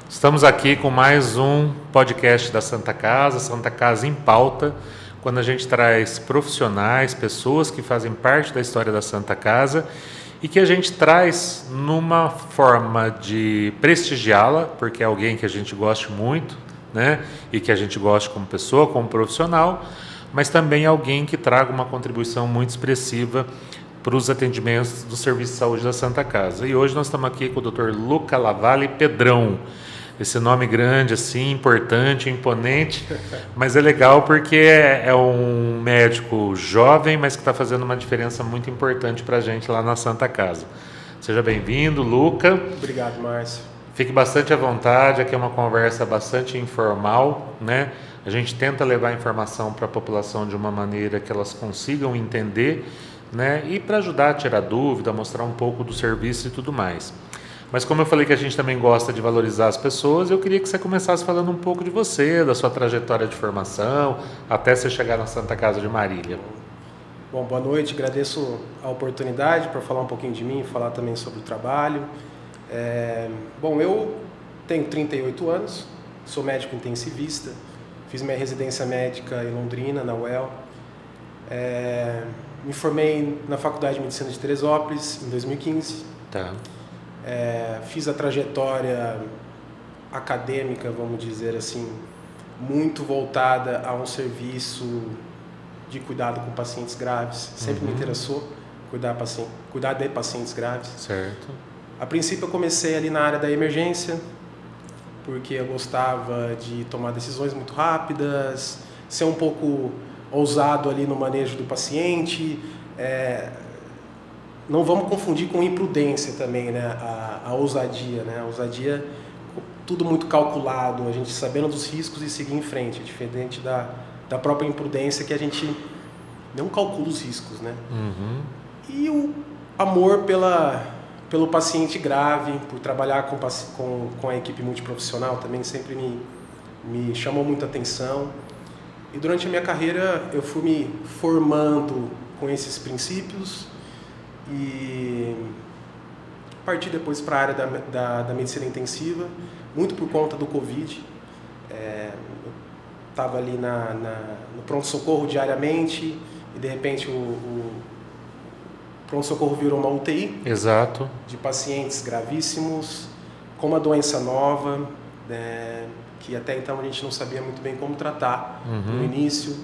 Estamos aqui com mais um podcast da Santa Casa em Pauta, quando a gente traz profissionais, pessoas que fazem parte da história da Santa Casa e que a gente traz numa forma de prestigiá-la, porque é alguém que a gente gosta muito, né? E que a gente gosta como pessoa, como profissional, mas também alguém que traga uma contribuição muito expressiva para os atendimentos do Serviço de Saúde da Santa Casa. E hoje nós estamos aqui com o Dr. Luca Lavalle Pedrão. Esse nome grande, assim, importante, imponente, mas é legal porque é um médico jovem, mas que está fazendo uma diferença muito importante para a gente lá na Santa Casa. Seja bem-vindo, Luca. Obrigado, Márcio. Fique bastante à vontade, aqui é uma conversa bastante informal, né? A gente tenta levar a informação para a população de uma maneira que elas consigam entender, né? E para ajudar a tirar dúvida, mostrar um pouco do serviço e tudo mais. Mas como eu falei que a gente também gosta de valorizar as pessoas, eu queria que você começasse falando um pouco de você, da sua trajetória de formação, até você chegar na Santa Casa de Marília. Bom, boa noite, agradeço a oportunidade para falar um pouquinho de mim, falar também sobre o trabalho. Bom, eu tenho 38 anos, sou médico intensivista, fiz minha residência médica em Londrina, na UEL. Me formei na Faculdade de Medicina de Teresópolis em 2015. Tá. Fiz a trajetória acadêmica, vamos dizer assim, muito voltada a um serviço de cuidado com pacientes graves. Sempre me interessou cuidar de pacientes graves. Certo. A princípio eu comecei ali na área da emergência, porque eu gostava de tomar decisões muito rápidas, ser um pouco ousado ali no manejo do paciente. Não vamos confundir com imprudência também, né? A ousadia, né? A ousadia, tudo muito calculado, a gente sabendo dos riscos e seguir em frente, diferente da própria imprudência, que a gente não calcula os riscos, né? E o amor pelo paciente grave, por trabalhar com a equipe multiprofissional também sempre me chamou muita atenção. E durante a minha carreira eu fui me formando com esses princípios e parti depois para a área da medicina intensiva, muito por conta do Covid. Eu estava ali no pronto-socorro diariamente e de repente o pronto-socorro virou uma UTI. Exato. De pacientes gravíssimos, com uma doença nova, que até então a gente não sabia muito bem como tratar no início.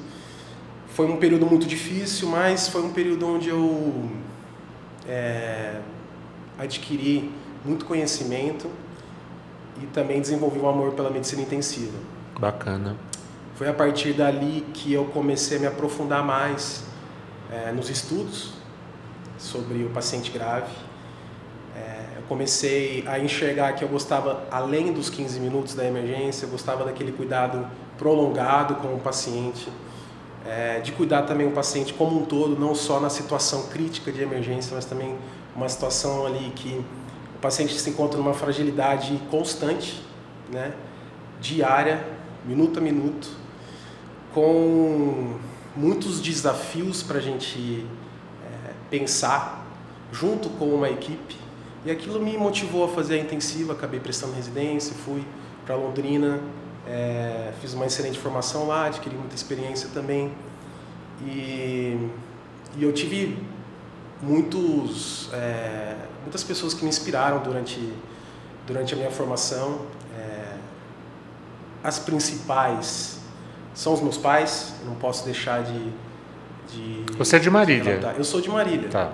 Foi um período muito difícil, mas foi um período onde eu adquiri muito conhecimento e também desenvolvi um amor pela medicina intensiva. Bacana. Foi a partir dali que eu comecei a me aprofundar mais nos estudos sobre o paciente grave. Eu comecei a enxergar que eu gostava, além dos 15 minutos da emergência, eu gostava daquele cuidado prolongado com o paciente, de cuidar também o paciente como um todo, não só na situação crítica de emergência, mas também uma situação ali que o paciente se encontra numa fragilidade constante, né, diária, minuto a minuto, com muitos desafios para a gente pensar junto com uma equipe. E aquilo me motivou a fazer a intensiva, acabei prestando residência, fui para Londrina, fiz uma excelente formação lá, adquiri muita experiência também. E eu tive muitas pessoas que me inspiraram durante a minha formação. As principais são os meus pais, eu não posso deixar de Você é de Marília? Eu sou de Marília. Tá.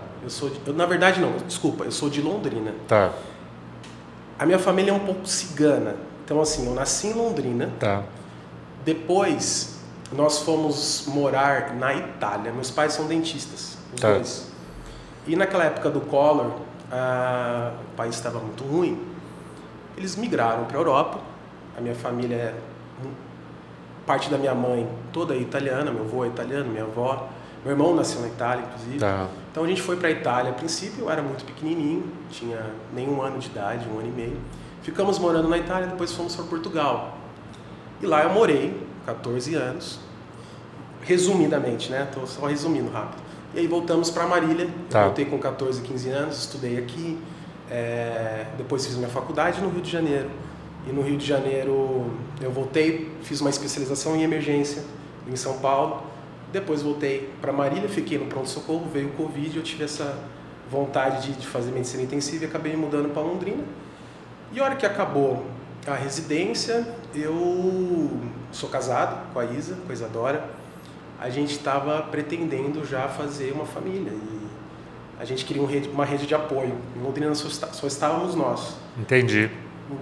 Na verdade não, desculpa, eu sou de Londrina. Tá. A minha família é um pouco cigana, então assim, eu nasci em Londrina. Tá. Depois nós fomos morar na Itália, meus pais são dentistas, os dois. E naquela época do Collor, o país estava muito ruim, eles migraram para a Europa. A minha família parte da minha mãe toda é italiana, meu avô é italiano, minha avó, meu irmão nasceu na Itália, inclusive. Tá. Então a gente foi para a Itália. A princípio eu era muito pequenininho, tinha nem 1 ano de idade, 1 ano e meio. Ficamos morando na Itália, depois fomos para Portugal. E lá eu morei 14 anos, resumidamente, né? Estou só resumindo rápido. E aí voltamos para Marília, Tá. voltei com 14, 15 anos, estudei aqui, depois fiz minha faculdade no Rio de Janeiro. E no Rio de Janeiro eu voltei, fiz uma especialização em emergência em São Paulo. Depois voltei para Marília, fiquei no pronto-socorro, veio o Covid, eu tive essa vontade de fazer medicina intensiva e acabei me mudando para Londrina. E a hora que acabou a residência, eu sou casado com a Isa, com a Isadora. A gente estava pretendendo já fazer uma família e a gente queria uma rede de apoio. Em Londrina só estávamos nós. Entendi.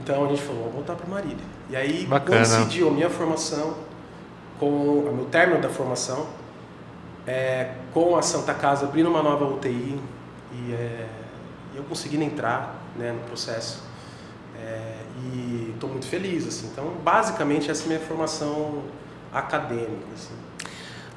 Então a gente falou, vamos voltar para Marília. E aí Bacana. coincidiu a minha formação com o meu término da formação, com a Santa Casa abrindo uma nova UTI e eu consegui entrar, né, no processo. E estou muito feliz, assim. Então, basicamente, essa é a minha formação acadêmica, assim.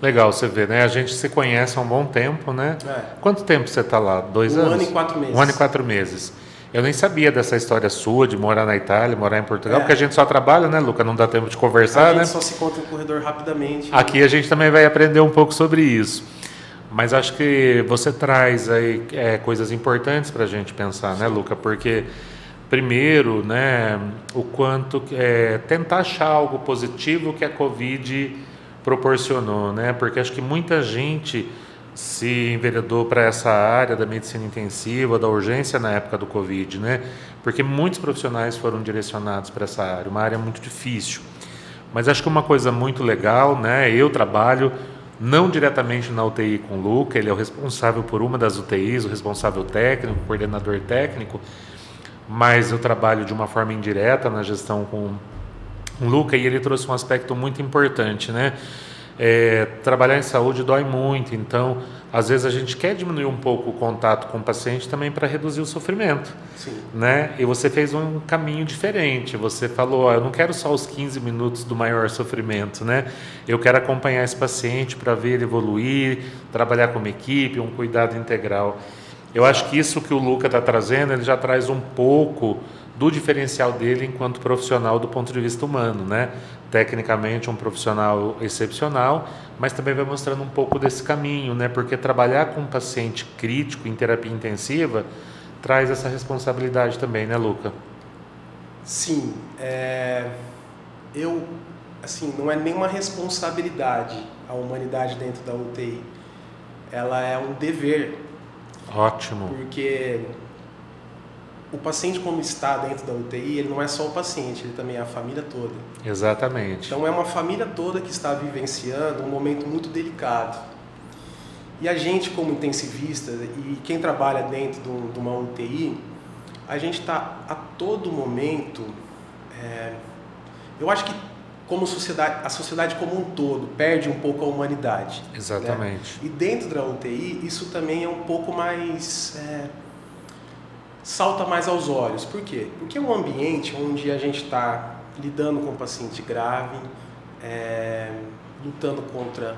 Legal, você vê, né? A gente se conhece há um bom tempo, né? Quanto tempo você está lá? 2 anos? 1 ano e 4 meses. 1 ano e 4 meses. Eu nem sabia dessa história sua, de morar na Itália, morar em Portugal, porque a gente só trabalha, né, Luca? Não dá tempo de conversar, né? A gente só se encontra no corredor rapidamente. Aqui a gente também vai aprender um pouco sobre isso. Mas acho que você traz aí coisas importantes para a gente pensar, né, Luca? Porque, primeiro, né, o quanto tentar achar algo positivo que a Covid proporcionou, né? Porque acho que muita gente se enveredou para essa área da medicina intensiva, da urgência na época do Covid, né? Porque muitos profissionais foram direcionados para essa área, uma área muito difícil. Mas acho que uma coisa muito legal, né? Eu trabalho não diretamente na UTI com o Luca, ele é o responsável por uma das UTIs, o responsável técnico, o coordenador técnico, mas eu trabalho de uma forma indireta na gestão com o Luca e ele trouxe um aspecto muito importante, né? Trabalhar em saúde dói muito, então às vezes a gente quer diminuir um pouco o contato com o paciente também para reduzir o sofrimento. Sim. Né? E você fez um caminho diferente, você falou, eu não quero só os 15 minutos do maior sofrimento, né? Eu quero acompanhar esse paciente para ver ele evoluir, trabalhar como equipe, um cuidado integral. Eu acho que isso que o Luca está trazendo, ele já traz um pouco do diferencial dele enquanto profissional do ponto de vista humano, né? Tecnicamente um profissional excepcional, mas também vai mostrando um pouco desse caminho, né? Porque trabalhar com um paciente crítico em terapia intensiva traz essa responsabilidade também, né, Luca? Sim, assim, não é nenhuma responsabilidade a humanidade dentro da UTI, ela é um dever. Ótimo. Porque o paciente, quando está dentro da UTI, ele não é só o paciente, ele também é a família toda. Exatamente. Então é uma família toda que está vivenciando um momento muito delicado. E a gente, como intensivista e quem trabalha dentro de uma UTI, a gente está a todo momento, eu acho que como sociedade, a sociedade como um todo perde um pouco a humanidade. Exatamente. Né? E dentro da UTI, isso também é um pouco mais... salta mais aos olhos. Por quê? Porque é um ambiente onde a gente está lidando com um paciente grave, lutando contra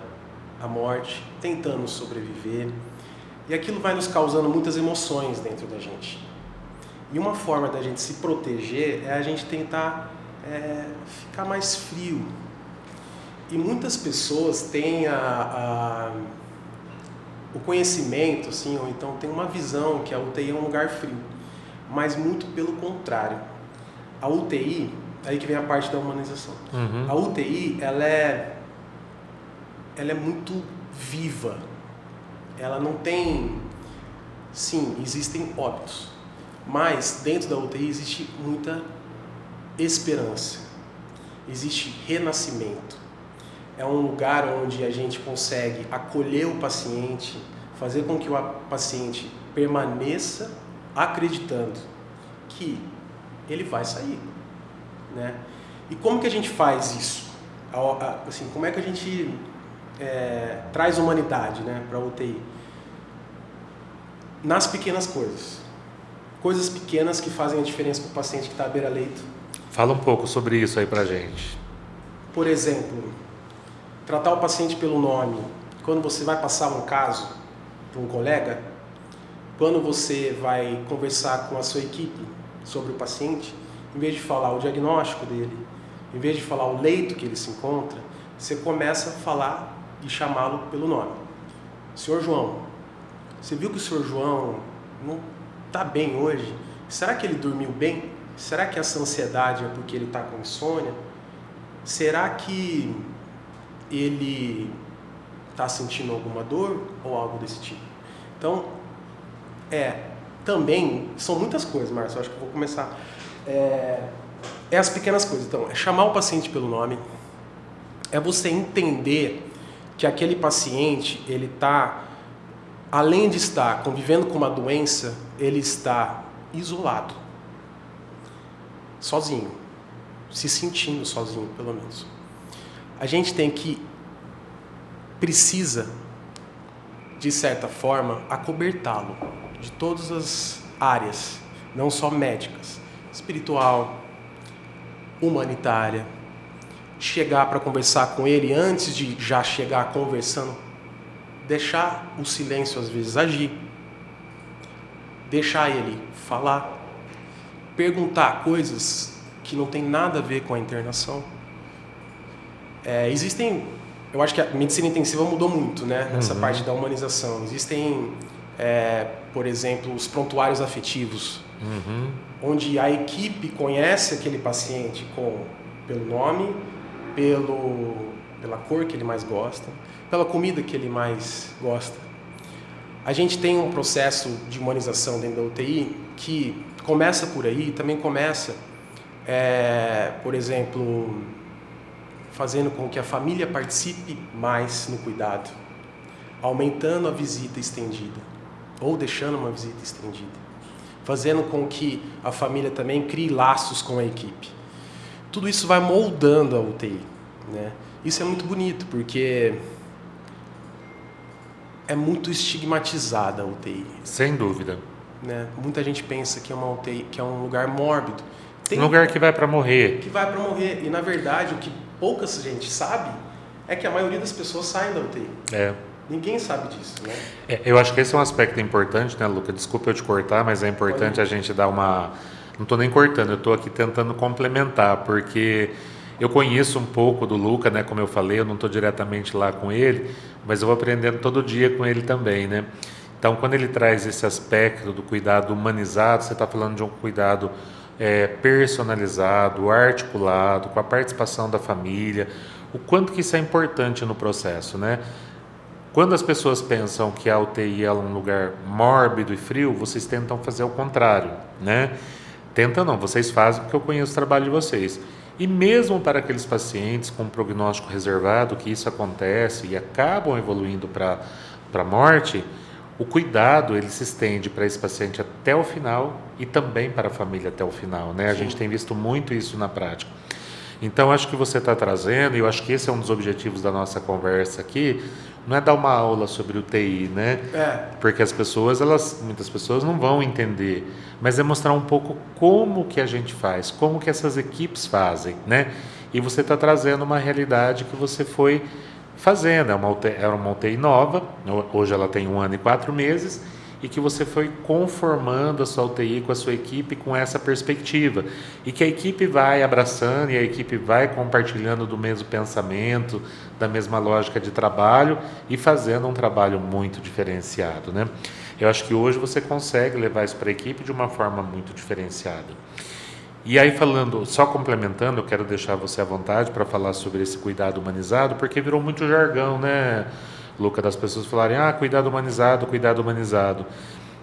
a morte, tentando sobreviver. E aquilo vai nos causando muitas emoções dentro da gente. E uma forma da gente se proteger é a gente tentar ficar mais frio. E muitas pessoas têm o conhecimento, assim, ou então tem uma visão que a UTI é um lugar frio. Mas muito pelo contrário. A UTI, aí que vem a parte da humanização. Uhum. A UTI, ela é muito viva. Ela não tem... Sim, existem óbitos. Mas dentro da UTI existe muita esperança. Existe renascimento. É um lugar onde a gente consegue acolher o paciente, fazer com que o paciente permaneça acreditando que ele vai sair, né? E como que a gente faz isso? Assim, como é que a gente traz humanidade, né, para a UTI? Nas pequenas coisas. Coisas pequenas que fazem a diferença para o paciente que está à beira-leito. Fala um pouco sobre isso aí pra gente. Por exemplo, tratar o paciente pelo nome. Quando você vai passar um caso para um colega, quando você vai conversar com a sua equipe sobre o paciente, em vez de falar o diagnóstico dele, em vez de falar o leito que ele se encontra, você começa a falar e chamá-lo pelo nome. Senhor João, você viu que o senhor João não está bem hoje? Será que ele dormiu bem? Será que essa ansiedade é porque ele está com insônia? Será que ele está sentindo alguma dor ou algo desse tipo? Então, também são muitas coisas, Márcio. Eu acho que eu vou começar. As pequenas coisas. Então, é chamar o paciente pelo nome, é você entender que aquele paciente, ele está, além de estar convivendo com uma doença, ele está isolado, sozinho, se sentindo sozinho, pelo menos. A gente precisa, de certa forma, acobertá-lo de todas as áreas, não só médicas, espiritual, humanitária, chegar para conversar com ele antes de já chegar conversando, deixar o silêncio às vezes agir, deixar ele falar, perguntar coisas que não tem nada a ver com a internação. Eu acho que a medicina intensiva mudou muito, né, nessa parte da humanização. Existem, por exemplo, os prontuários afetivos, onde a equipe conhece aquele paciente pelo nome, pela cor que ele mais gosta, pela comida que ele mais gosta. A gente tem um processo de humanização dentro da UTI que começa por aí, também começa, por exemplo, fazendo com que a família participe mais no cuidado, aumentando a visita estendida, ou deixando uma visita estendida, fazendo com que a família também crie laços com a equipe. Tudo isso vai moldando a UTI, né? Isso é muito bonito, porque é muito estigmatizada a UTI. Sem dúvida. Né? Muita gente pensa que é uma UTI, que é um lugar mórbido. Um lugar que vai para morrer. Que vai para morrer. E, na verdade, o que pouca gente sabe é que a maioria das pessoas saem da UTI. Ninguém sabe disso, né? Eu acho que esse é um aspecto importante, né, Luca? Desculpa eu te cortar, mas é importante a gente dar uma... Não estou nem cortando, eu estou aqui tentando complementar, porque eu conheço um pouco do Luca, né? Como eu falei, eu não estou diretamente lá com ele, mas eu vou aprendendo todo dia com ele também, né? Então, quando ele traz esse aspecto do cuidado humanizado, você está falando de um cuidado personalizado, articulado, com a participação da família, o quanto que isso é importante no processo, né? Quando as pessoas pensam que a UTI é um lugar mórbido e frio, vocês tentam fazer o contrário, né? Tentam não, vocês fazem porque eu conheço o trabalho de vocês. E mesmo para aqueles pacientes com prognóstico reservado, que isso acontece e acabam evoluindo para a morte, o cuidado ele se estende para esse paciente até o final e também para a família até o final, né? A gente tem visto muito isso na prática. Então, acho que você está trazendo, e eu acho que esse é um dos objetivos da nossa conversa aqui, não é dar uma aula sobre UTI, né? Porque muitas pessoas não vão entender, mas é mostrar um pouco como que a gente faz, como que essas equipes fazem, né? E você está trazendo uma realidade que você foi fazendo, era uma UTI nova, hoje ela tem 1 ano e 4 meses, e que você foi conformando a sua UTI com a sua equipe com essa perspectiva, e que a equipe vai abraçando e a equipe vai compartilhando do mesmo pensamento, da mesma lógica de trabalho e fazendo um trabalho muito diferenciado, né? Eu acho que hoje você consegue levar isso para a equipe de uma forma muito diferenciada. E aí só complementando, eu quero deixar você à vontade para falar sobre esse cuidado humanizado, porque virou muito jargão, né, Luca, das pessoas falarem, cuidado humanizado, cuidado humanizado.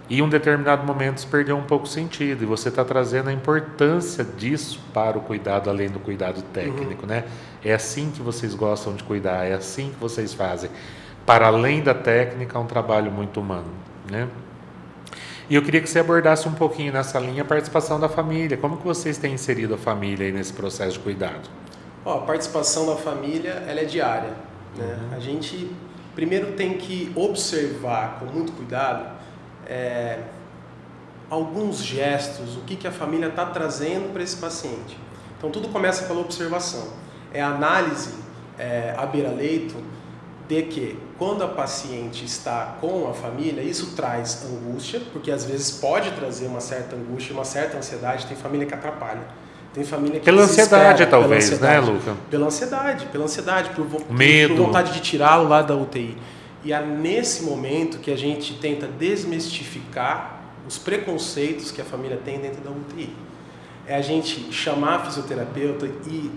E em um determinado momento isso perdeu um pouco o sentido, e você está trazendo a importância disso para o cuidado, além do cuidado técnico, né? É assim que vocês gostam de cuidar, é assim que vocês fazem. Para além da técnica, é um trabalho muito humano, né? E eu queria que você abordasse um pouquinho nessa linha a participação da família. Como que vocês têm inserido a família aí nesse processo de cuidado? A participação da família, ela é diária, né? A gente primeiro tem que observar com muito cuidado alguns gestos, o que a família está trazendo para esse paciente. Então tudo começa pela observação. É a análise à beira-leito de que quando a paciente está com a família, isso traz angústia, porque às vezes pode trazer uma certa angústia, uma certa ansiedade, tem família que atrapalha. Tem família que pela ansiedade, talvez, né, Luca? Pela ansiedade, por medo, por vontade de tirá-lo lá da UTI. E é nesse momento que a gente tenta desmistificar os preconceitos que a família tem dentro da UTI. é a gente chamar a fisioterapeuta e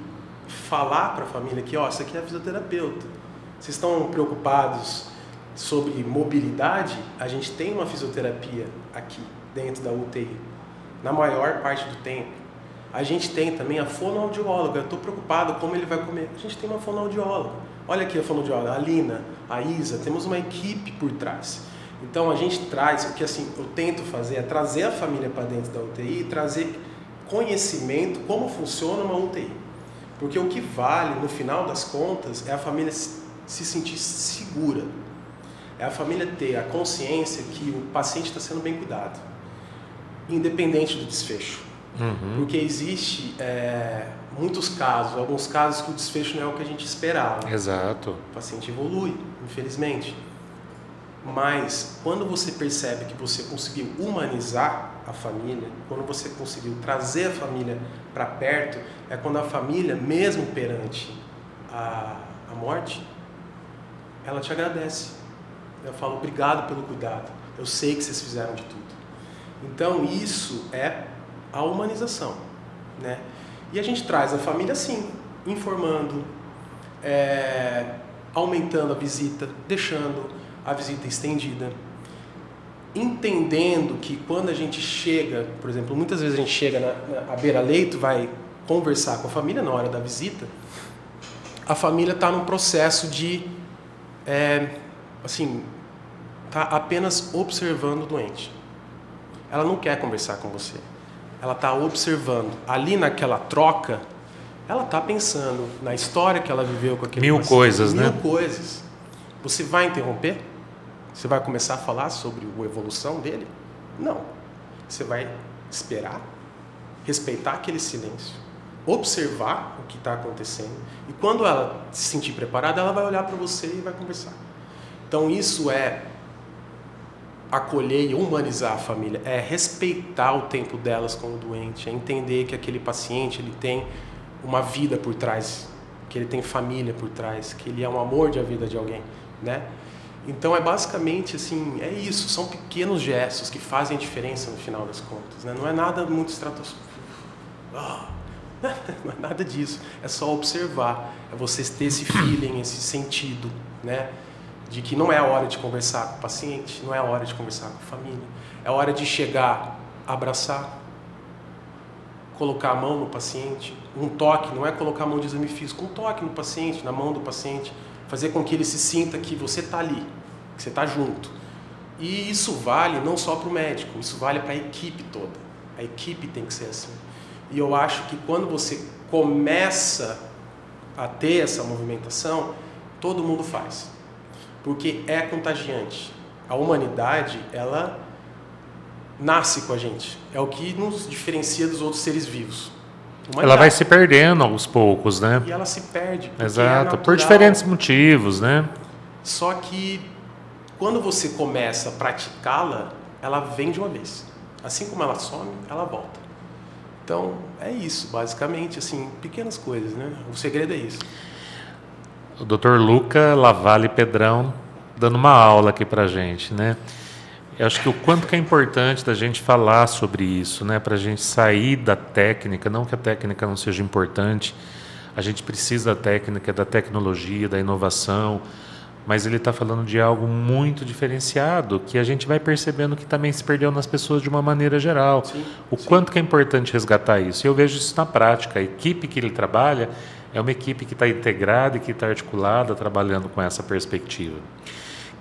falar para a família que, ó, isso aqui é a fisioterapeuta. Vocês estão preocupados sobre mobilidade? A gente tem uma fisioterapia aqui, dentro da UTI, na maior parte do tempo. A gente tem também a fonoaudióloga. Eu estou preocupado como ele vai comer. A gente tem uma fonoaudióloga. Olha aqui a fonoaudióloga, a Lina, a Isa, temos uma equipe por trás. Então a gente traz, o que assim, eu tento fazer é trazer a família para dentro da UTI e trazer conhecimento como funciona uma UTI. Porque o que vale, no final das contas, é a família se sentir segura. É a família ter a consciência que o paciente está sendo bem cuidado, independente do desfecho. Porque existe muitos casos, alguns casos que o desfecho não é o que a gente esperava. Exato. O paciente evolui, infelizmente. Mas quando você percebe que você conseguiu humanizar a família, quando você conseguiu trazer a família para perto, é quando a família, mesmo perante a morte, ela te agradece. Eu falo, obrigado pelo cuidado, eu sei que vocês fizeram de tudo. Então isso é a humanização, né? E a gente traz a família assim, informando, aumentando a visita, deixando a visita estendida, entendendo que quando a gente chega, por exemplo, muitas vezes a gente chega à beira-leito, vai conversar com a família na hora da visita, a família está num processo de, está apenas observando o doente. Ela não quer conversar com você. Ela está observando. Ali naquela troca, ela está pensando na história que ela viveu com aquele paciente. Coisas, né? 1000 coisas. Você vai interromper? Você vai começar a falar sobre a evolução dele? Não. Você vai esperar, respeitar aquele silêncio, observar o que está acontecendo. E quando ela se sentir preparada, ela vai olhar para você e vai conversar. Então isso é acolher e humanizar a família, é respeitar o tempo delas como doente, é entender que aquele paciente ele tem uma vida por trás, que ele tem família por trás, que ele é um amor de a vida de alguém, né? Então é basicamente assim, é isso, são pequenos gestos que fazem a diferença no final das contas, né? Não é nada muito estratosférico, não é nada disso, é só observar, é vocês ter esse feeling, esse sentido, né? De que não é a hora de conversar com o paciente, não é a hora de conversar com a família, é a hora de chegar, abraçar, colocar a mão no paciente, um toque, não é colocar a mão de exame físico, um toque no paciente, na mão do paciente, fazer com que ele se sinta que você está ali, que você está junto. E isso vale não só para o médico, isso vale para a equipe toda. A equipe tem que ser assim. E eu acho que quando você começa a ter essa movimentação, todo mundo faz. Porque é contagiante. A humanidade, ela nasce com a gente. É o que nos diferencia dos outros seres vivos. Ela vai se perdendo aos poucos, né? E ela se perde. Exato, por diferentes motivos, né? Só que quando você começa a praticá-la, ela vem de uma vez. Assim como ela some, ela volta. Então, é isso, basicamente, assim, pequenas coisas, né? O segredo é isso. O Dr. Luca Lavalle Pedrão dando uma aula aqui pra gente, né? Eu acho que o quanto que é importante da gente falar sobre isso, né? Para a gente sair da técnica, não que a técnica não seja importante, a gente precisa da técnica, da tecnologia, da inovação, mas ele está falando de algo muito diferenciado, que a gente vai percebendo que também se perdeu nas pessoas de uma maneira geral. Sim, quanto que é importante resgatar isso. E eu vejo isso na prática. A equipe que ele trabalha é uma equipe que está integrada e que está articulada, trabalhando com essa perspectiva.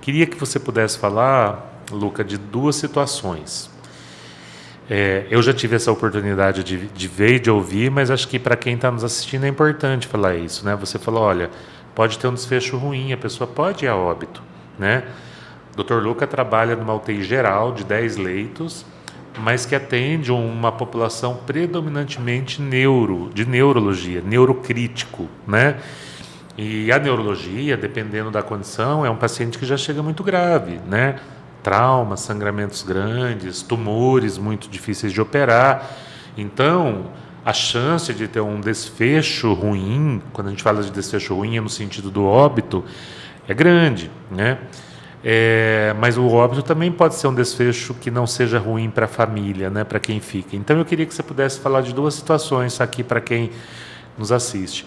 Queria que você pudesse falar, Luca, de duas situações. Eu já tive essa oportunidade de ver e de ouvir, mas acho que para quem está nos assistindo é importante falar isso, né? Você falou, olha, pode ter um desfecho ruim, a pessoa pode ir a óbito, né? O Dr. Luca trabalha numa UTI geral de 10 leitos, mas que atende uma população predominantemente de neurologia, neurocrítico, né? E a neurologia, dependendo da condição, é um paciente que já chega muito grave, né? Traumas, sangramentos grandes, tumores muito difíceis de operar. Então, a chance de ter um desfecho ruim, quando a gente fala de desfecho ruim é no sentido do óbito, é grande, né? Mas o óbito também pode ser um desfecho que não seja ruim para a família, né, para quem fica. Então eu queria que você pudesse falar de 2 situações aqui para quem nos assiste.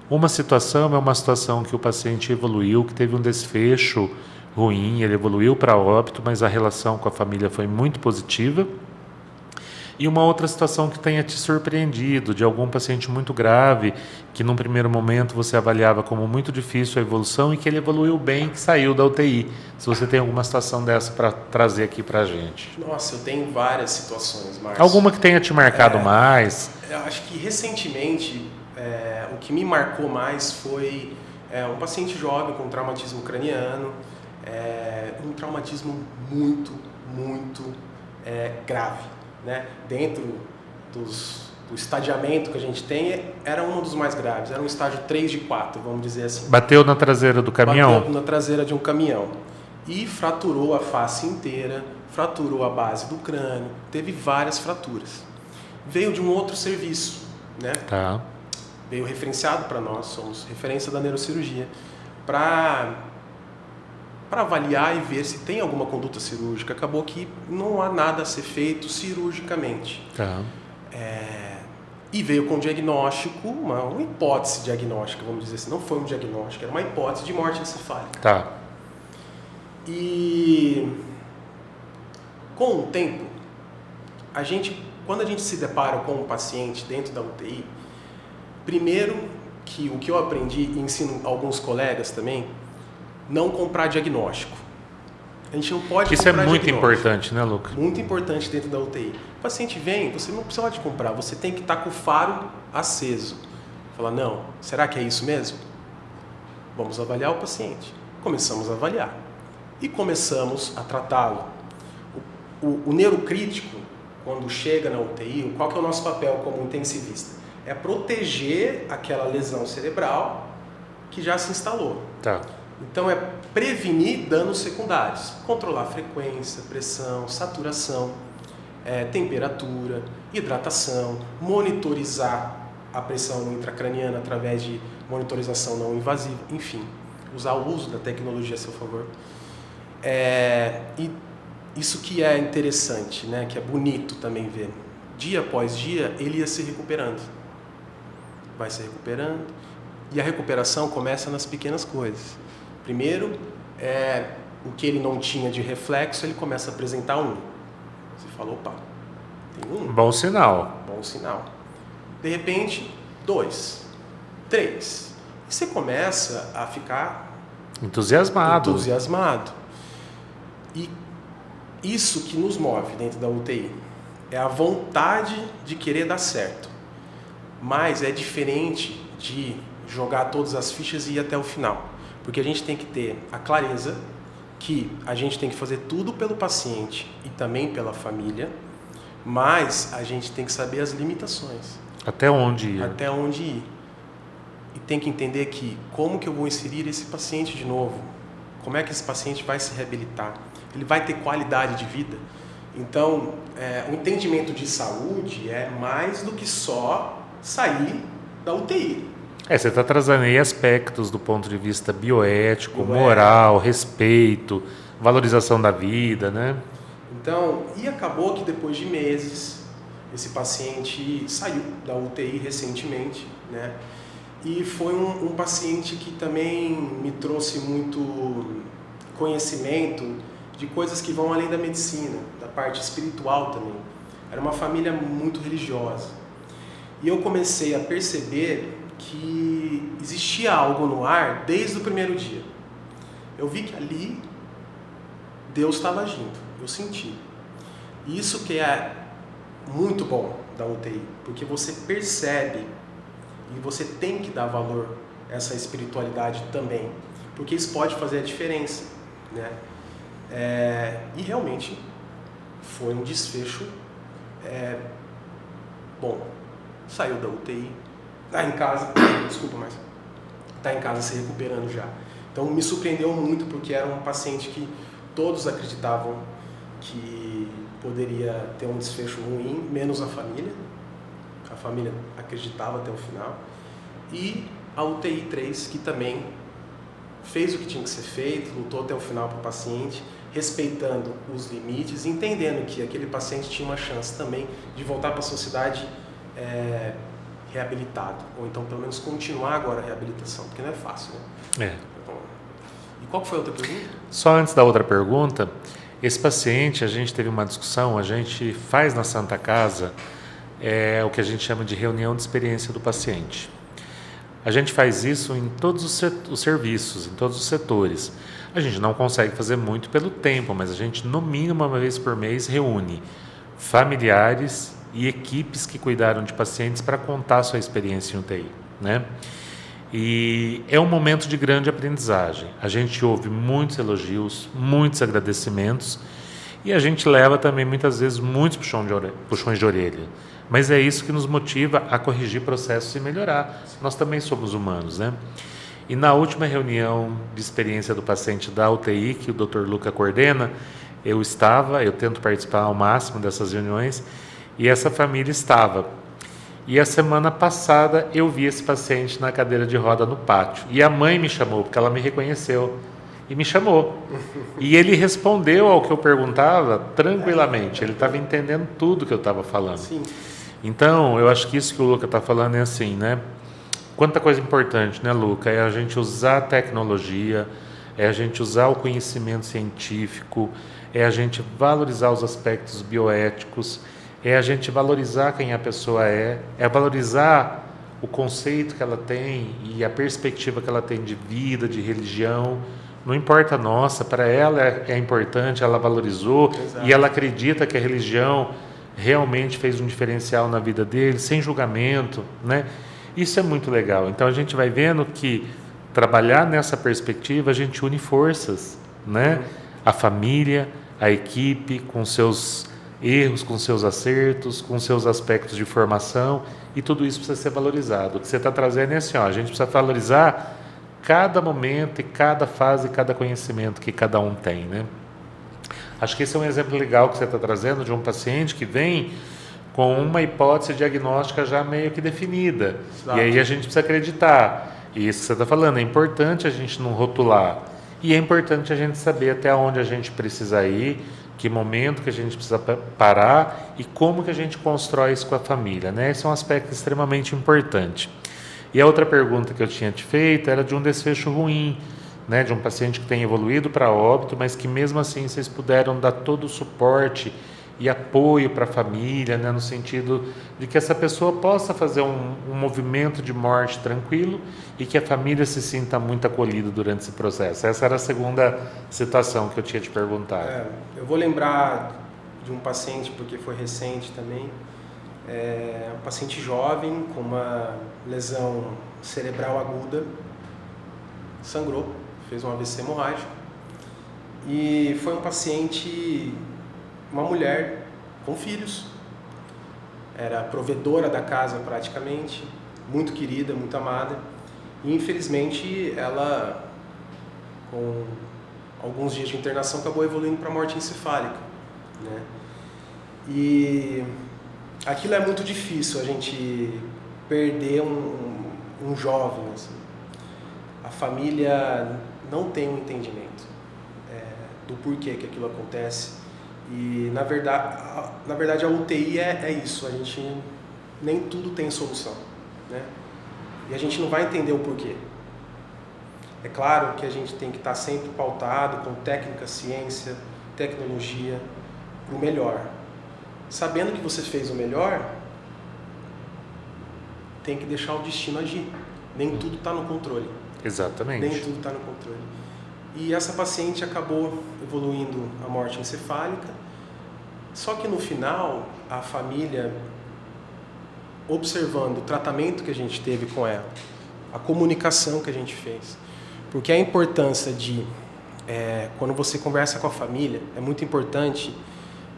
Uma situação é uma situação que o paciente evoluiu, que teve um desfecho ruim, ele evoluiu para óbito, mas a relação com a família foi muito positiva. E uma outra situação que tenha te surpreendido, de algum paciente muito grave, que num primeiro momento você avaliava como muito difícil a evolução e que ele evoluiu bem, que saiu da UTI. Se você tem alguma situação dessa para trazer aqui para a gente. Nossa, eu tenho várias situações, Márcio. Alguma que tenha te marcado mais? Eu acho que recentemente, o que me marcou mais foi um paciente jovem com traumatismo craniano, um traumatismo muito, muito grave. Né? Dentro do estadiamento que a gente tem, era um dos mais graves, era um estágio 3 de 4, vamos dizer assim. Bateu na traseira do caminhão? Bateu na traseira de um caminhão. E fraturou a face inteira, fraturou a base do crânio, teve várias fraturas. Veio de um outro serviço, né? Tá. Veio referenciado para nós, somos referência da neurocirurgia, para avaliar e ver se tem alguma conduta cirúrgica. Acabou que não há nada a ser feito cirurgicamente. Tá. E veio com um diagnóstico, uma hipótese diagnóstica, vamos dizer assim. Não foi um diagnóstico, era uma hipótese de morte encefálica. Tá. E com o tempo, quando a gente se depara com um paciente dentro da UTI, primeiro que o que eu aprendi e ensino a alguns colegas também, não comprar diagnóstico. A gente não pode Isso comprar é muito diagnóstico. importante, né, Lucas? Muito importante dentro da UTI. O paciente vem, você não pode comprar, você tem que estar com o faro aceso. Falar, não, será que é isso mesmo? Vamos avaliar o paciente. Começamos a avaliar. E começamos a tratá-lo. O neurocrítico, quando chega na UTI, qual que é o nosso papel como intensivista? É proteger aquela lesão cerebral que já se instalou. Tá. Então é prevenir danos secundários, controlar a frequência, pressão, saturação, temperatura, hidratação, monitorizar a pressão intracraniana através de monitorização não invasiva, enfim, usar o uso da tecnologia a seu favor. E isso que é interessante, né, que é bonito também ver. Dia após dia ele ia se recuperando, vai se recuperando, e a recuperação começa nas pequenas coisas. Primeiro, o que ele não tinha de reflexo, ele começa a apresentar um. Você fala, opa, tem um. Bom sinal. Bom sinal. De repente, 2, 3. E você começa a ficar entusiasmado. E isso que nos move dentro da UTI é a vontade de querer dar certo. Mas é diferente de jogar todas as fichas e ir até o final. Porque a gente tem que ter a clareza que a gente tem que fazer tudo pelo paciente e também pela família, mas a gente tem que saber as limitações. Até onde ir. Até onde ir. E tem que entender que como que eu vou inserir esse paciente de novo? Como é que esse paciente vai se reabilitar? Ele vai ter qualidade de vida? Então, o entendimento de saúde é mais do que só sair da UTI. Você está trazendo aí aspectos do ponto de vista bioético, moral, respeito, valorização da vida, né? Então, e acabou que depois de meses, esse paciente saiu da UTI recentemente, né? E foi um paciente que também me trouxe muito conhecimento de coisas que vão além da medicina, da parte espiritual também. Era uma família muito religiosa. E eu comecei a perceber que existia algo no ar desde o primeiro dia. Eu vi que ali Deus estava agindo, eu senti. E isso que é muito bom da UTI, porque você percebe e você tem que dar valor a essa espiritualidade também, porque isso pode fazer a diferença, né? E realmente foi um desfecho bom. Saiu da UTI, está em casa, está em casa se recuperando já. Então me surpreendeu muito porque era um paciente que todos acreditavam que poderia ter um desfecho ruim, menos a família. A família acreditava até o final. E a UTI 3, que também fez o que tinha que ser feito, lutou até o final para o paciente, respeitando os limites, entendendo que aquele paciente tinha uma chance também de voltar para a sociedade reabilitado, ou então pelo menos continuar agora a reabilitação, porque não é fácil, né? E qual foi a outra pergunta? Só antes da outra pergunta, esse paciente, a gente teve uma discussão, a gente faz na Santa Casa o que a gente chama de reunião de experiência do paciente. A gente faz isso em todos os serviços, em todos os setores. A gente não consegue fazer muito pelo tempo, mas a gente, no mínimo, uma vez por mês, reúne familiares e equipes que cuidaram de pacientes para contar a sua experiência em UTI, né? E é um momento de grande aprendizagem. A gente ouve muitos elogios, muitos agradecimentos e a gente leva também, muitas vezes, muitos puxões de orelha. Mas é isso que nos motiva a corrigir processos e melhorar. Nós também somos humanos, né? E na última reunião de experiência do paciente da UTI, que o Dr. Luca coordena, eu tento participar ao máximo dessas reuniões, e essa família estava. E a semana passada eu vi esse paciente na cadeira de roda no pátio. E a mãe me chamou, porque ela me reconheceu. E me chamou. E ele respondeu ao que eu perguntava tranquilamente. Ele estava entendendo tudo que eu estava falando. Sim. Então, eu acho que isso que o Luca está falando é assim, né? Quanta coisa importante, né, Luca? É a gente usar a tecnologia, é a gente usar o conhecimento científico, é a gente valorizar os aspectos bioéticos, é a gente valorizar quem a pessoa é valorizar o conceito que ela tem e a perspectiva que ela tem de vida, de religião. Não importa a nossa, para ela é importante, ela valorizou. Exato. E ela acredita que a religião realmente fez um diferencial na vida dele, sem julgamento, né? Isso é muito legal. Então a gente vai vendo que trabalhar nessa perspectiva, a gente une forças, né? A família, a equipe, com seus erros, com seus acertos, com seus aspectos de formação, e tudo isso precisa ser valorizado. O que você está trazendo é assim, a gente precisa valorizar cada momento e cada fase, cada conhecimento que cada um tem, né? Acho que esse é um exemplo legal que você está trazendo de um paciente que vem com uma hipótese diagnóstica já meio que definida. Exato. E aí a gente precisa acreditar. E isso que você está falando, é importante a gente não rotular. E é importante a gente saber até onde a gente precisa ir, que momento que a gente precisa parar e como que a gente constrói isso com a família, né? Esse é um aspecto extremamente importante. E a outra pergunta que eu tinha te feito era de um desfecho ruim, né? De um paciente que tem evoluído para óbito, mas que mesmo assim vocês puderam dar todo o suporte e apoio para a família, né, no sentido de que essa pessoa possa fazer um movimento de morte tranquilo e que a família se sinta muito acolhida durante esse processo. Essa era a segunda situação que eu tinha te perguntado. Eu vou lembrar de um paciente, porque foi recente também, um paciente jovem com uma lesão cerebral aguda, sangrou, fez um AVC hemorrágico, e foi um paciente... uma mulher com filhos, era provedora da casa praticamente, muito querida, muito amada, e infelizmente ela, com alguns dias de internação, acabou evoluindo para morte encefálica, né? E aquilo é muito difícil, a gente perder um jovem, assim. A família não tem um entendimento do porquê que aquilo acontece. E na verdade a UTI é isso, a gente nem tudo tem solução, né? E a gente não vai entender o porquê. É claro que a gente tem que estar sempre pautado com técnica, ciência, tecnologia, para o melhor. Sabendo que você fez o melhor, tem que deixar o destino agir. Nem tudo está no controle. Exatamente. Nem tudo está no controle. E essa paciente acabou evoluindo à morte encefálica, só que no final, a família, observando o tratamento que a gente teve com ela, a comunicação que a gente fez, porque a importância de, quando você conversa com a família, é muito importante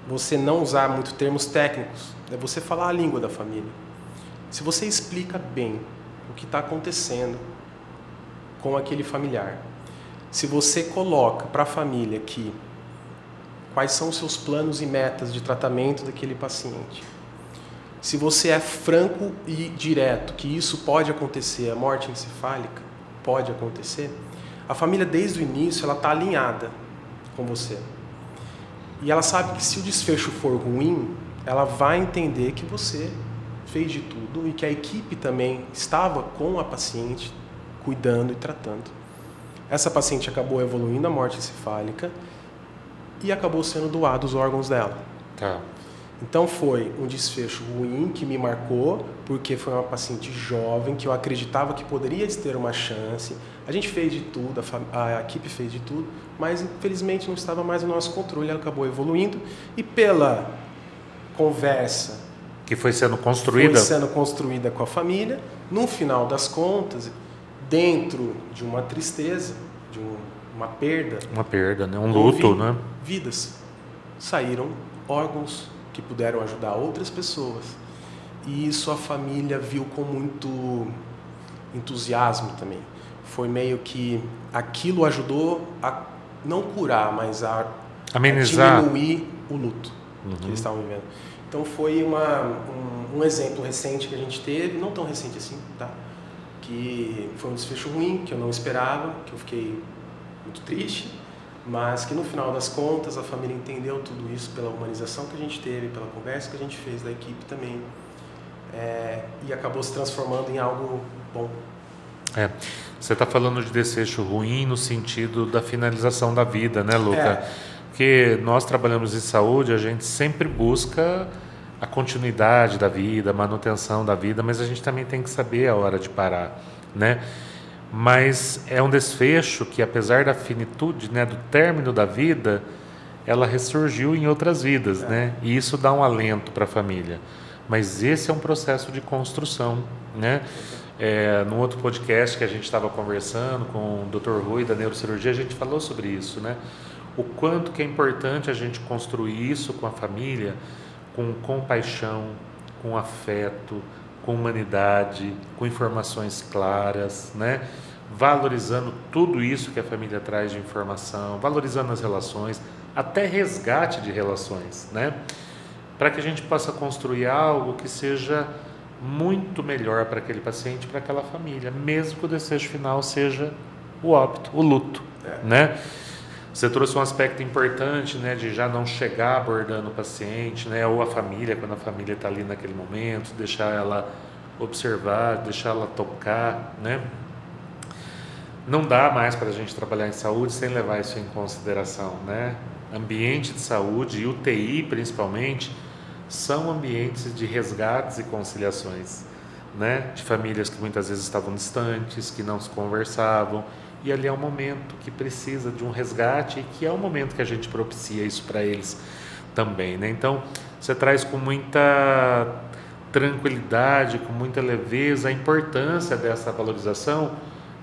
você não usar muito termos técnicos, é você falar a língua da família. Se você explica bem o que está acontecendo com aquele familiar, se você coloca para a família quais são os seus planos e metas de tratamento daquele paciente, se você é franco e direto que isso pode acontecer, a morte encefálica pode acontecer, A família, desde o início, ela está alinhada com você. E ela sabe que se o desfecho for ruim, ela vai entender que você fez de tudo e que a equipe também estava com a paciente, cuidando e tratando. Essa paciente acabou evoluindo a morte encefálica e acabou sendo doados os órgãos dela. Tá. Então foi um desfecho ruim que me marcou, porque foi uma paciente jovem que eu acreditava que poderia ter uma chance. A gente fez de tudo, a equipe fez de tudo, mas infelizmente não estava mais no nosso controle, ela acabou evoluindo e pela conversa Que foi sendo construída com a família, no final das contas, dentro de uma tristeza, de uma perda, uma perda, né? Um luto, né? Vidas. Saíram órgãos que puderam ajudar outras pessoas. E isso a família viu com muito entusiasmo também. Foi meio que aquilo ajudou a não curar, mas a amenizar, diminuir o luto que eles estavam vivendo. Então foi um exemplo recente que a gente teve, não tão recente assim, tá? Que foi um desfecho ruim, que eu não esperava, que eu fiquei muito triste, mas que no final das contas a família entendeu tudo isso pela humanização que a gente teve, pela conversa que a gente fez da equipe também, e acabou se transformando em algo bom. Você está falando de desfecho ruim no sentido da finalização da vida, né, Luca? Porque nós trabalhamos em saúde, a gente sempre busca a continuidade da vida, a manutenção da vida, mas a gente também tem que saber a hora de parar, né? Mas é um desfecho que, apesar da finitude, né, do término da vida, ela ressurgiu em outras vidas, né? E isso dá um alento para a família. Mas esse é um processo de construção, né? No outro podcast que a gente estava conversando com o Dr. Rui da neurocirurgia, a gente falou sobre isso, né? O quanto que é importante a gente construir isso com a família, com compaixão, com afeto, com humanidade, com informações claras, né? Valorizando tudo isso que a família traz de informação, valorizando as relações, até resgate de relações, né? Para que a gente possa construir algo que seja muito melhor para aquele paciente, para aquela família, mesmo que o desfecho final seja o óbito, o luto, né? Você trouxe um aspecto importante, né, de já não chegar abordando o paciente, né, ou a família, quando a família está ali naquele momento, deixar ela observar, deixar ela tocar, né? Não dá mais para a gente trabalhar em saúde sem levar isso em consideração, né? Ambiente de saúde e UTI, principalmente, são ambientes de resgates e conciliações, né? De famílias que muitas vezes estavam distantes, que não se conversavam, e ali é um momento que precisa de um resgate e que é um momento que a gente propicia isso para eles também, né? Então, você traz com muita tranquilidade, com muita leveza, a importância dessa valorização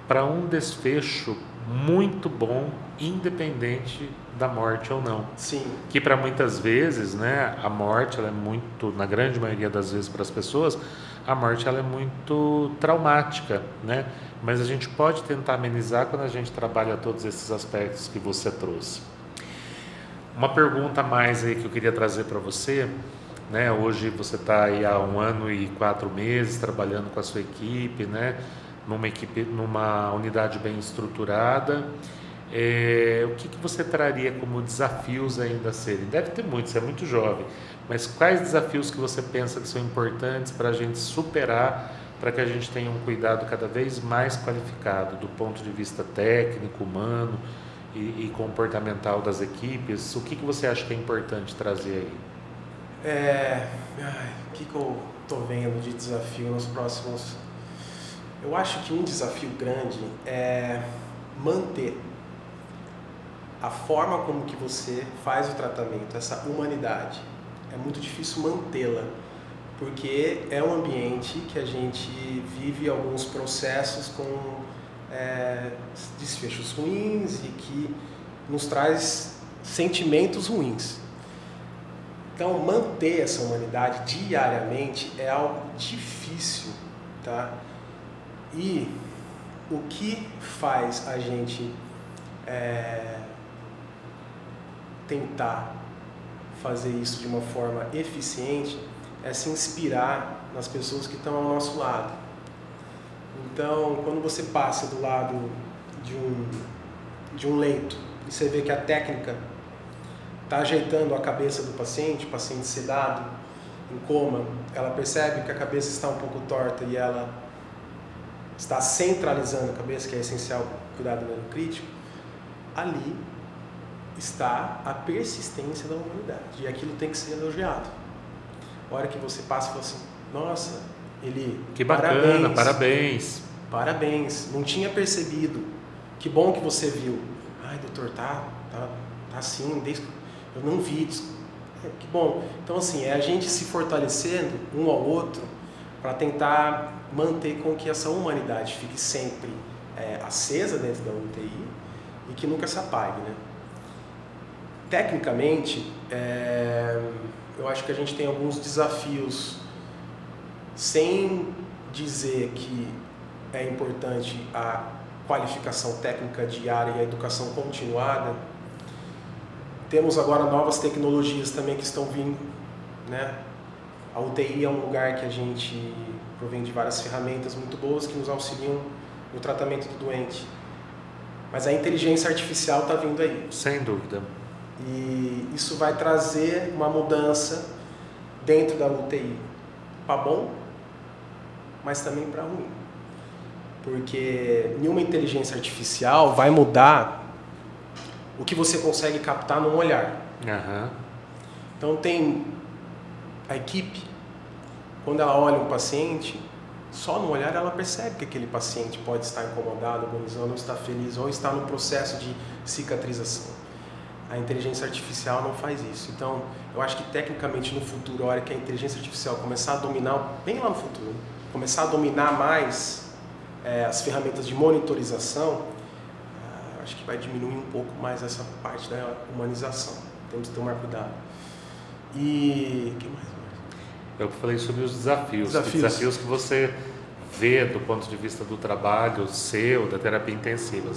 para um desfecho muito bom, independente da morte ou não. Sim. Que para muitas vezes, né, a morte, ela é muito, na grande maioria das vezes para as pessoas, a morte ela é muito traumática, né? Mas a gente pode tentar amenizar quando a gente trabalha todos esses aspectos que você trouxe. Uma pergunta a mais aí que eu queria trazer para você, né? Hoje você está aí há 1 ano e 4 meses trabalhando com a sua equipe, né? Numa unidade bem estruturada. O que você traria como desafios ainda a serem? Deve ter muitos, você é muito jovem, mas quais desafios que você pensa que são importantes para a gente superar, para que a gente tenha um cuidado cada vez mais qualificado do ponto de vista técnico, humano e comportamental das equipes? O que você acha que é importante trazer aí? O que eu estou vendo de desafio nos próximos... Eu acho que um desafio grande é manter a forma como que você faz o tratamento, essa humanidade. É muito difícil mantê-la, porque é um ambiente que a gente vive alguns processos com desfechos ruins e que nos traz sentimentos ruins. Então, manter essa humanidade diariamente é algo difícil, tá? E o que faz a gente tentar fazer isso de uma forma eficiente é se inspirar nas pessoas que estão ao nosso lado. Então, quando você passa do lado de um de um leito e você vê que a técnica está ajeitando a cabeça do paciente, o paciente sedado, em coma, ela percebe que a cabeça está um pouco torta e ela está centralizando a cabeça, que é essencial cuidar do nervo crítico, ali está a persistência da humanidade e aquilo tem que ser elogiado. A hora que você passa e fala assim, nossa, ele... Que bacana, parabéns, não tinha percebido, que bom que você viu. Ai, doutor, tá assim, eu não vi, que bom. Então, assim, é a gente se fortalecendo um ao outro para tentar manter com que essa humanidade fique sempre acesa dentro da UTI e que nunca se apague, né? Tecnicamente, eu acho que a gente tem alguns desafios, sem dizer que é importante a qualificação técnica diária e a educação continuada. Temos agora novas tecnologias também que estão vindo, né? A UTI é um lugar que a gente provém de várias ferramentas muito boas que nos auxiliam no tratamento do doente. Mas a inteligência artificial está vindo aí. Sem dúvida. E isso vai trazer uma mudança dentro da UTI, para bom, mas também para ruim. Porque nenhuma inteligência artificial vai mudar o que você consegue captar num olhar. Uhum. Então tem a equipe, quando ela olha um paciente, só no olhar ela percebe que aquele paciente pode estar incomodado, agonizando, ou está feliz, ou está no processo de cicatrização. A inteligência artificial não faz isso. Então, eu acho que tecnicamente no futuro, a hora que a inteligência artificial começar a dominar, bem lá no futuro, começar a dominar mais as ferramentas de monitorização, acho que vai diminuir um pouco mais essa parte da humanização. Temos que tomar cuidado. E o que mais? Eu falei sobre os desafios que você vê do ponto de vista do trabalho seu, da terapia intensiva.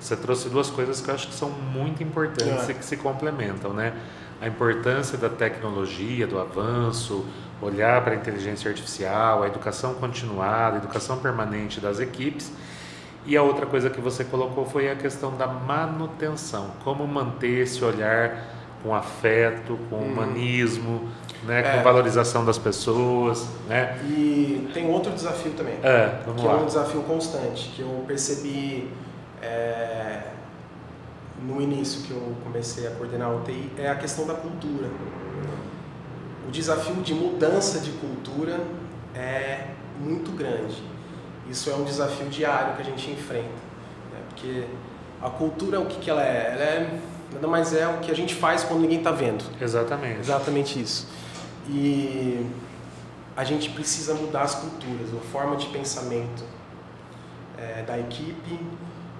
Você trouxe duas coisas que eu acho que são muito importantes e que se complementam, né? A importância da tecnologia, do avanço, olhar para a inteligência artificial, a educação continuada, a educação permanente das equipes. E a outra coisa que você colocou foi a questão da manutenção, como manter esse olhar com afeto, com humanismo, né, com valorização das pessoas, né? E tem outro desafio também, que é um desafio constante, que eu percebi no início que eu comecei a coordenar a UTI, é a questão da cultura. O desafio de mudança de cultura é muito grande. Isso é um desafio diário que a gente enfrenta, né? Porque a cultura, o que ela é? Ela nada mais é o que a gente faz quando ninguém está vendo. Exatamente. Exatamente isso. E a gente precisa mudar as culturas, a forma de pensamento da equipe,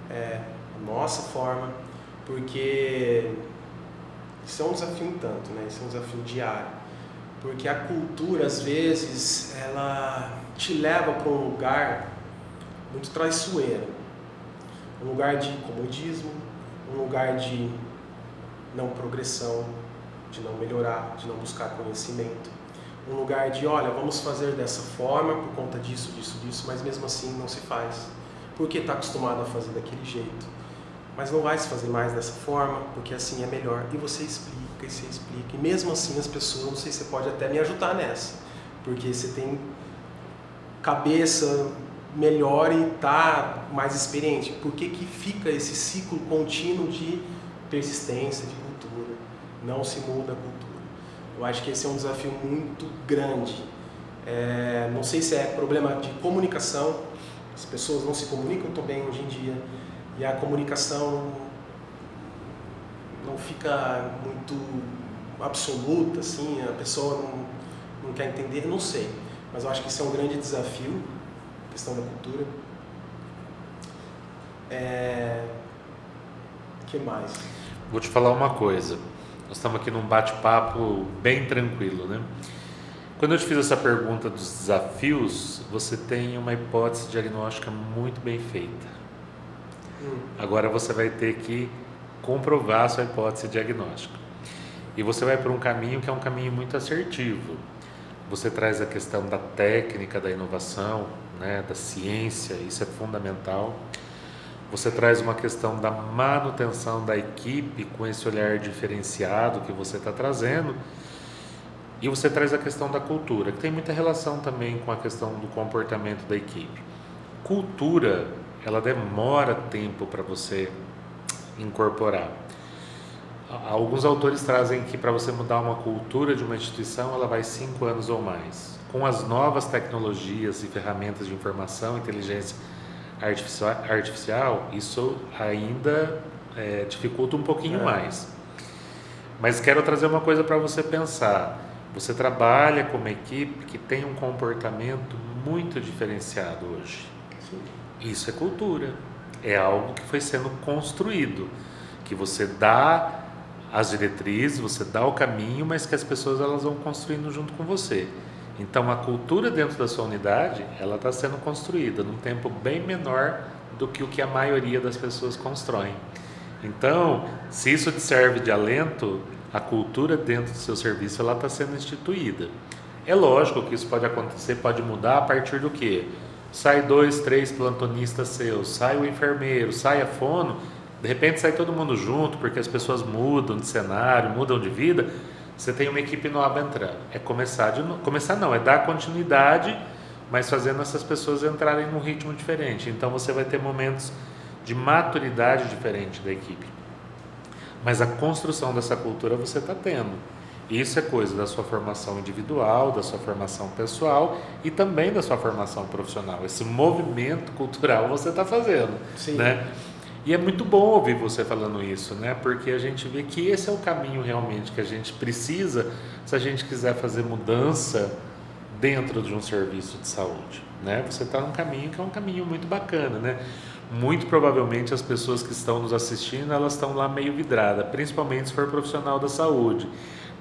a nossa forma, porque isso é um desafio um tanto, né? Isso é um desafio diário. Porque a cultura, às vezes, ela te leva para um lugar muito traiçoeiro. Um lugar de comodismo, um lugar de não progressão, de não melhorar, de não buscar conhecimento. Um lugar de, olha, vamos fazer dessa forma por conta disso, mas mesmo assim não se faz. Porque está acostumado a fazer daquele jeito. Mas não vai se fazer mais dessa forma, porque assim é melhor. E você explica, e você explica. E mesmo assim as pessoas, não sei se você pode até me ajudar nessa. Porque você tem cabeça melhor e está mais experiente. Por que fica esse ciclo contínuo de persistência, de cultura? Não se muda a cultura. Eu acho que esse é um desafio muito grande. Não sei se é problema de comunicação. As pessoas não se comunicam tão bem hoje em dia. E a comunicação não fica muito absoluta, assim, a pessoa não quer entender, não sei. Mas eu acho que isso é um grande desafio, a questão da cultura. O que mais? Vou te falar uma coisa. Nós estamos aqui num bate-papo bem tranquilo, né? Quando eu te fiz essa pergunta dos desafios, você tem uma hipótese diagnóstica muito bem feita. Agora você vai ter que comprovar a sua hipótese diagnóstica. E você vai por um caminho que é um caminho muito assertivo. Você traz a questão da técnica, da inovação, né, da ciência, isso é fundamental. Você traz uma questão da manutenção da equipe com esse olhar diferenciado que você está trazendo. E você traz a questão da cultura, que tem muita relação também com a questão do comportamento da equipe. Cultura, ela demora tempo para você incorporar. Alguns autores trazem que para você mudar uma cultura de uma instituição, ela vai 5 anos ou mais. Com as novas tecnologias e ferramentas de informação, inteligência artificial, isso ainda dificulta um pouquinho mais. Mas quero trazer uma coisa para você pensar. Você trabalha com uma equipe que tem um comportamento muito diferenciado hoje. Sim. Isso é cultura. É algo que foi sendo construído, que você dá as diretrizes, você dá o caminho, mas que as pessoas elas vão construindo junto com você. Então a cultura dentro da sua unidade, ela está sendo construída num tempo bem menor do que o que a maioria das pessoas constroem. Então, se isso te serve de alento, a cultura dentro do seu serviço ela está sendo instituída. É lógico que isso pode acontecer, pode mudar a partir do quê? Sai 2, 3 plantonistas seus, sai o enfermeiro, sai a fono, de repente sai todo mundo junto, porque as pessoas mudam de cenário, mudam de vida, você tem uma equipe nova entrando. É começar não, é dar continuidade, mas fazendo essas pessoas entrarem num ritmo diferente. Então você vai ter momentos de maturidade diferente da equipe. Mas a construção dessa cultura você está tendo. Isso é coisa da sua formação individual, da sua formação pessoal e também da sua formação profissional. Esse movimento cultural você está fazendo. Sim. Né? E é muito bom ouvir você falando isso, né? Porque a gente vê que esse é o caminho realmente que a gente precisa se a gente quiser fazer mudança dentro de um serviço de saúde. Né? Você está num caminho que é um caminho muito bacana, né? Muito provavelmente as pessoas que estão nos assistindo, elas estão lá meio vidradas, principalmente se for profissional da saúde,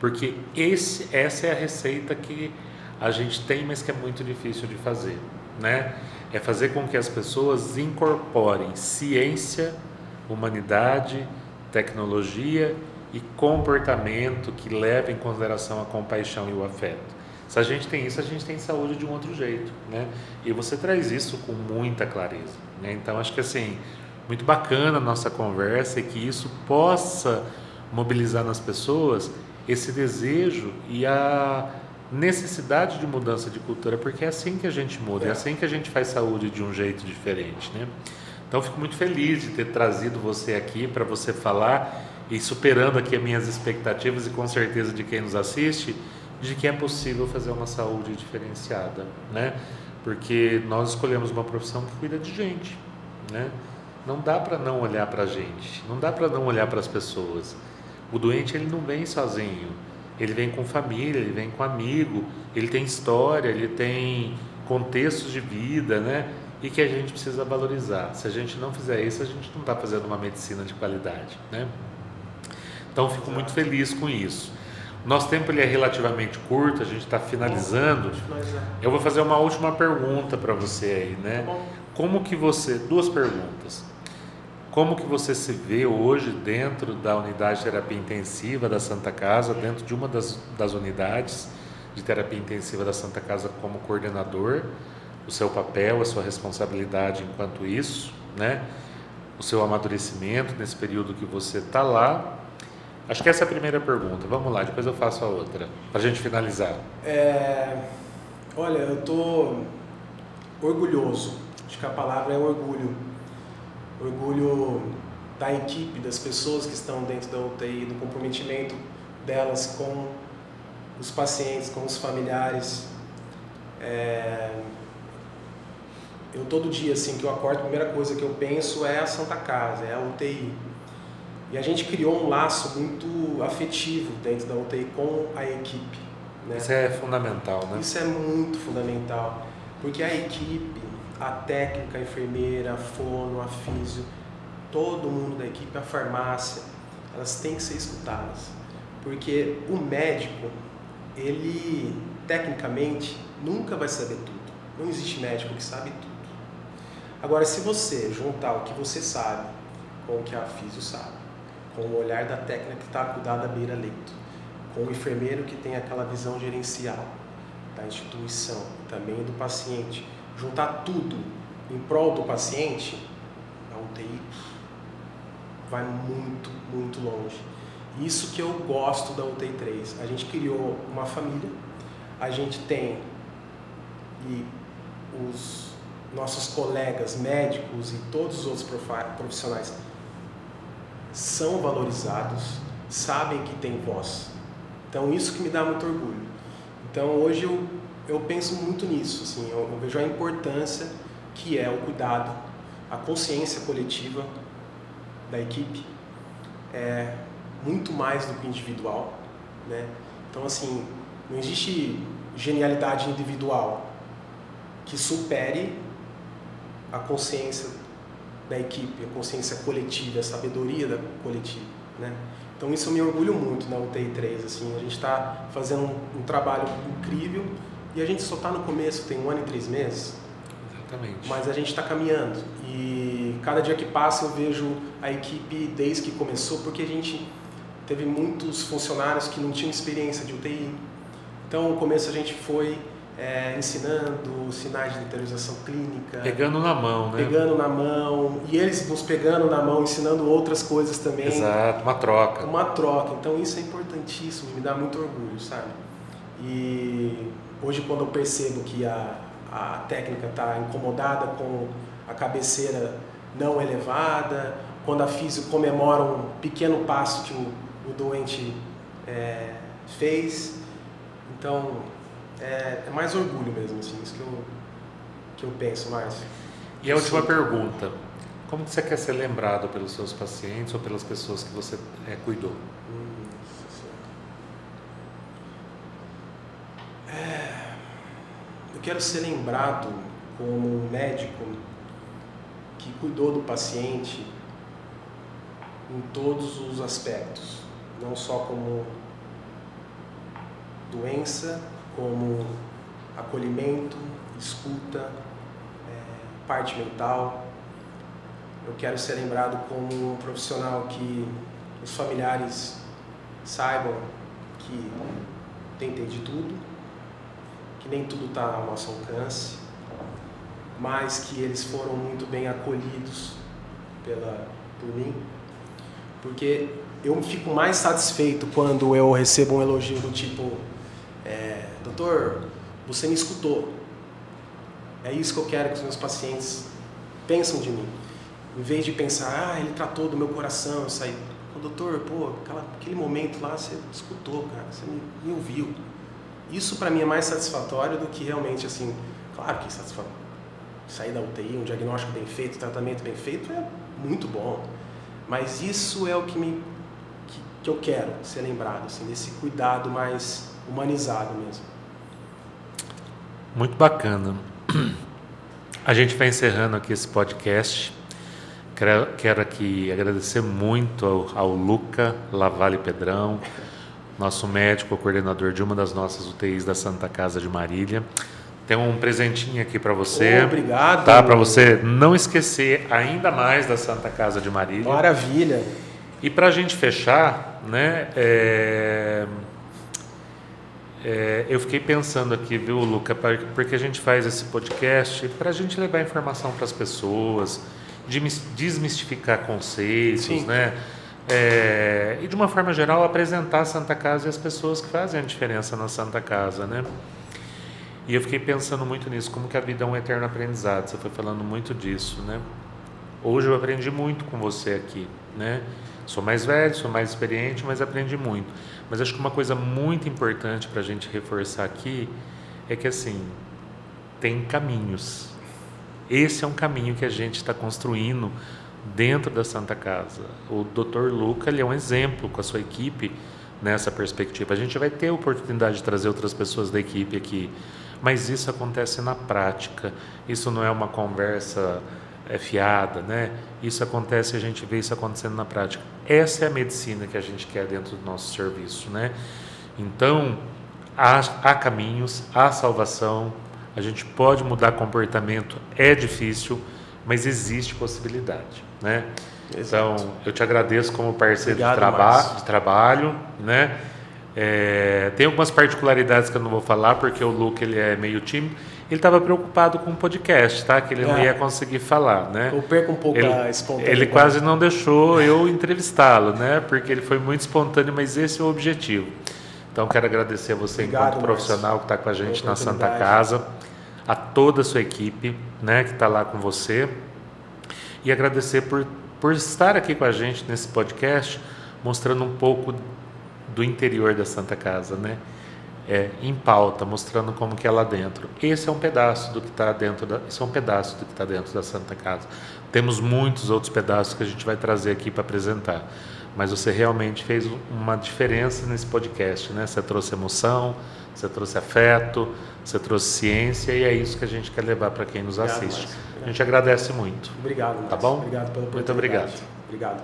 porque essa é a receita que a gente tem, mas que é muito difícil de fazer, né? É fazer com que as pessoas incorporem ciência, humanidade, tecnologia e comportamento que leva em consideração a compaixão e o afeto. Se a gente tem isso, a gente tem saúde de um outro jeito, né? E você traz isso com muita clareza, né? Então, acho que assim, muito bacana a nossa conversa e que isso possa mobilizar nas pessoas esse desejo e a necessidade de mudança de cultura, porque é assim que a gente muda, é assim que a gente faz saúde de um jeito diferente, né? Então, fico muito feliz de ter trazido você aqui para você falar e superando aqui as minhas expectativas e com certeza de quem nos assiste, de que é possível fazer uma saúde diferenciada, né? Porque nós escolhemos uma profissão que cuida de gente, né? Não dá para não olhar para a gente, não dá para não olhar para as pessoas. O doente ele não vem sozinho, ele vem com família, ele vem com amigo, ele tem história, ele tem contextos de vida, né? E que a gente precisa valorizar. Se a gente não fizer isso, a gente não está fazendo uma medicina de qualidade, né? Então, fico muito feliz com isso. Nosso tempo ele é relativamente curto, a gente está finalizando. Eu vou fazer uma última pergunta para você aí, né? Como que você, 2 perguntas. Como que você se vê hoje dentro da unidade de terapia intensiva da Santa Casa, dentro de uma das unidades de terapia intensiva da Santa Casa como coordenador, o seu papel, a sua responsabilidade enquanto isso, né? O seu amadurecimento nesse período que você está lá. Acho que essa é a primeira pergunta. Vamos lá, depois eu faço a outra, para a gente finalizar. Olha, eu estou orgulhoso. Acho que a palavra é orgulho. Orgulho da equipe, das pessoas que estão dentro da UTI, do comprometimento delas com os pacientes, com os familiares. Eu todo dia, assim, que eu acordo, a primeira coisa que eu penso é a Santa Casa, é a UTI. E a gente criou um laço muito afetivo dentro da UTI com a equipe, né? Isso é fundamental, né? Isso é muito fundamental, porque a equipe, a técnica, a enfermeira, a fono, a físio, todo mundo da equipe, a farmácia, elas têm que ser escutadas. Porque o médico, ele, tecnicamente, nunca vai saber tudo. Não existe médico que sabe tudo. Agora, se você juntar o que você sabe com o que a físio sabe, com o olhar da técnica que está acudada à beira-leito, com o enfermeiro que tem aquela visão gerencial da instituição, também do paciente, juntar tudo em prol do paciente, a UTI vai muito, muito longe. Isso que eu gosto da UTI 3. A gente criou uma família, a gente tem e os nossos colegas médicos e todos os outros profissionais são valorizados, sabem que tem voz. Então isso que me dá muito orgulho. Então hoje eu penso muito nisso, assim, eu vejo a importância que é o cuidado, a consciência coletiva da equipe é muito mais do que individual, né? Então assim, não existe genialidade individual que supere a consciência da equipe, a consciência coletiva, a sabedoria da coletiva, né? Então isso eu me orgulho muito na UTI 3, assim, a gente está fazendo um trabalho incrível e a gente só está no começo, tem 1 ano e 3 meses. Exatamente. Mas a gente está caminhando e cada dia que passa eu vejo a equipe desde que começou, porque a gente teve muitos funcionários que não tinham experiência de UTI. Então no começo a gente foi ensinando sinais de deteriorização clínica. Pegando na mão, né? Pegando na mão, e eles nos pegando na mão, ensinando outras coisas também. Exato, uma troca. Uma troca, então isso é importantíssimo, me dá muito orgulho, sabe? E hoje quando eu percebo que a técnica está incomodada com a cabeceira não elevada, quando a físio comemora um pequeno passo que o doente fez, então é mais orgulho mesmo, assim, isso que eu penso mais. E a última pergunta, como que você quer ser lembrado pelos seus pacientes ou pelas pessoas que você cuidou? Eu quero ser lembrado como um médico que cuidou do paciente em todos os aspectos, não só como doença, como acolhimento, escuta, parte mental. Eu quero ser lembrado como um profissional que os familiares saibam que tentei de tudo, que nem tudo está ao nosso alcance, mas que eles foram muito bem acolhidos por mim, porque eu fico mais satisfeito quando eu recebo um elogio do tipo: doutor, você me escutou. É isso que eu quero que os meus pacientes pensam de mim. Em vez de pensar, ele tratou do meu coração, eu saí, doutor, aquele momento lá você escutou, cara, você me ouviu. Isso para mim é mais satisfatório do que realmente, assim, claro que satisfatório. Sair da UTI, um diagnóstico bem feito, tratamento bem feito é muito bom. Mas isso é o que eu quero ser lembrado, assim, desse cuidado mais humanizado mesmo. Muito bacana. A gente vai encerrando aqui esse podcast. Quero aqui agradecer muito ao Luca Lavalle Pedrão, nosso médico, coordenador de uma das nossas UTIs da Santa Casa de Marília. Tem um presentinho aqui para você. Obrigado. Tá, para você não esquecer ainda mais da Santa Casa de Marília. Maravilha. E para a gente fechar, né? Eu fiquei pensando aqui, viu, Luca, porque a gente faz esse podcast para a gente levar informação para as pessoas, desmistificar conceitos, sim, né? E de uma forma geral apresentar a Santa Casa e as pessoas que fazem a diferença na Santa Casa, né? E eu fiquei pensando muito nisso, como que a vida é um eterno aprendizado. Você foi falando muito disso, né? Hoje eu aprendi muito com você aqui, né? Sou mais velho, sou mais experiente, mas aprendi muito. Mas acho que uma coisa muito importante para a gente reforçar aqui é que, assim, tem caminhos. Esse é um caminho que a gente está construindo dentro da Santa Casa. O Dr. Luca, ele é um exemplo com a sua equipe nessa perspectiva. A gente vai ter a oportunidade de trazer outras pessoas da equipe aqui, mas isso acontece na prática. Isso não é uma conversa fiada, né? Isso acontece, a gente vê isso acontecendo na prática. Essa é a medicina que a gente quer dentro do nosso serviço, né? Então, há caminhos, há salvação, a gente pode mudar comportamento, é difícil, mas existe possibilidade, né? Exato. Então, eu te agradeço como parceiro de trabalho, né? Tem algumas particularidades que eu não vou falar, porque o Luca ele é meio tímido. Ele estava preocupado com o podcast, tá? Que ele não ia conseguir falar, né? Eu perco um pouco a espontaneidade. Ele quase não deixou eu entrevistá-lo, né? Porque ele foi muito espontâneo, mas esse é o objetivo. Então, quero agradecer a você, enquanto profissional, que está com a gente na Santa Casa, a toda a sua equipe, né, que está lá com você, e agradecer por estar aqui com a gente nesse podcast, mostrando um pouco do interior da Santa Casa, né? Em pauta, mostrando como que é lá dentro. Esse é um pedaço do que está dentro da Santa Casa. Temos muitos outros pedaços que a gente vai trazer aqui para apresentar. Mas você realmente fez uma diferença nesse podcast, né? Você trouxe emoção, você trouxe afeto, você trouxe ciência, e é isso que a gente quer levar para quem nos assiste. A gente agradece muito. Obrigado, Márcio. Tá bom? Obrigado pela oportunidade. Muito obrigado. Obrigado.